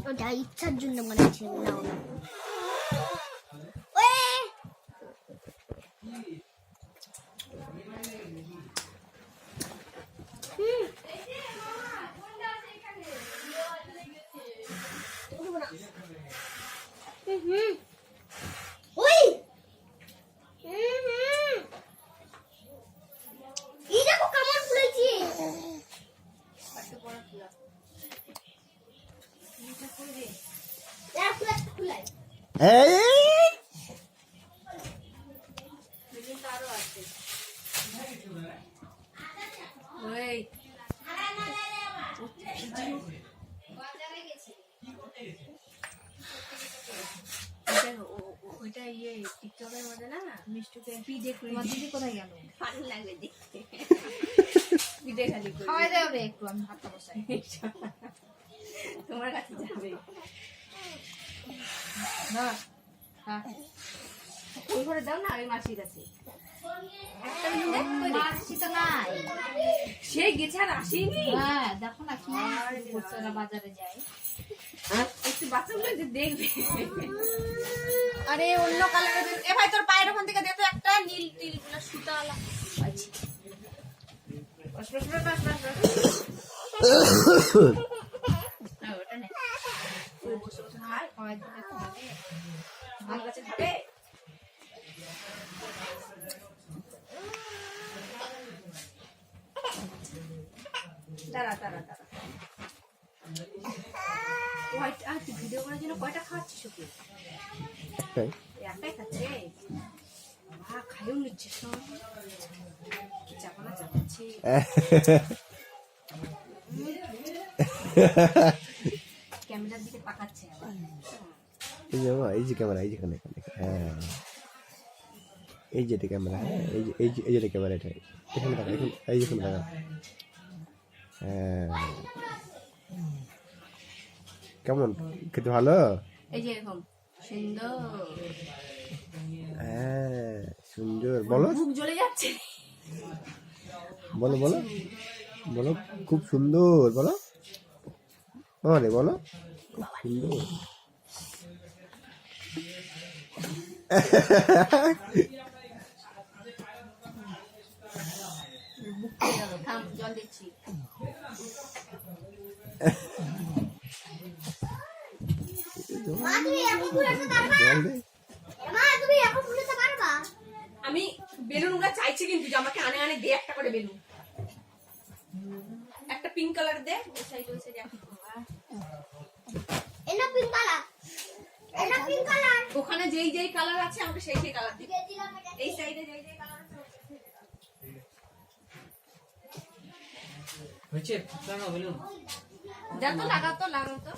ওটা ইচ্ছার জন্য বানাচ্ছি না ওটা। তোমার কাছে যাবে ওই ঘরে দাও না, ওই মাসির কাছে। সে গেছে আর আসেনি। হ্যাঁ দেখো না কি বাজারে যায়, একটু বাচ্চাগুলো যে দেখবে। আরে অন্য কালারের এ ভাই তোর পায়ের ওখান থেকে দে তো একটা নীল টিল গুলো সুতাওয়ালা আছে। ওটা নে ওই বসে বসে খায়, খাওয়াই দিতে তো হবে। আমার কাছে খাবে। দাঁড়া দাঁড়া দাঁড়া, ভিডিও করার জন্য কয়টা খাওয়াচ্ছিস ওকে? একটাই খাচ্ছে, খাইও নিচ্ছে, চাপানা চাপাচ্ছি। ক্যামেরার দিকে তাকাচ্ছে আবার। এই যে ক্যামেরা, এই যেখানে, হ্যাঁ এই যে ক্যামেরা, এই যে ক্যামেরা, এটা এখানে টাকা, এই যে টাকা। হ্যাঁ কেমন খেতে? ভালো? এই যে এরকম সুন্দর। হ্যাঁ সুন্দর। বলো, মুখ জ্বলে যাচ্ছে। বলো বলো বলো, খুব সুন্দর বলো। আরে বলো খুব সুন্দর। জল দিচ্ছি। আমি বেলুন গুলা চাইছি কিন্তু যে আমাকে আনে আনে দে একটা করে বেলুন। একটা পিঙ্ক কালার দে, ওই সাইডে ওই সাইডে একটা। এটা পিঙ্ক কালার, এটা পিঙ্ক কালার। ওখানে যেই যেই কালার আছে আমাকে সেই সেই কালার দিবে। এই সাইডে যেই যেই কালার আছে হয়েছে? বেলুন যা তো লাগাও তো।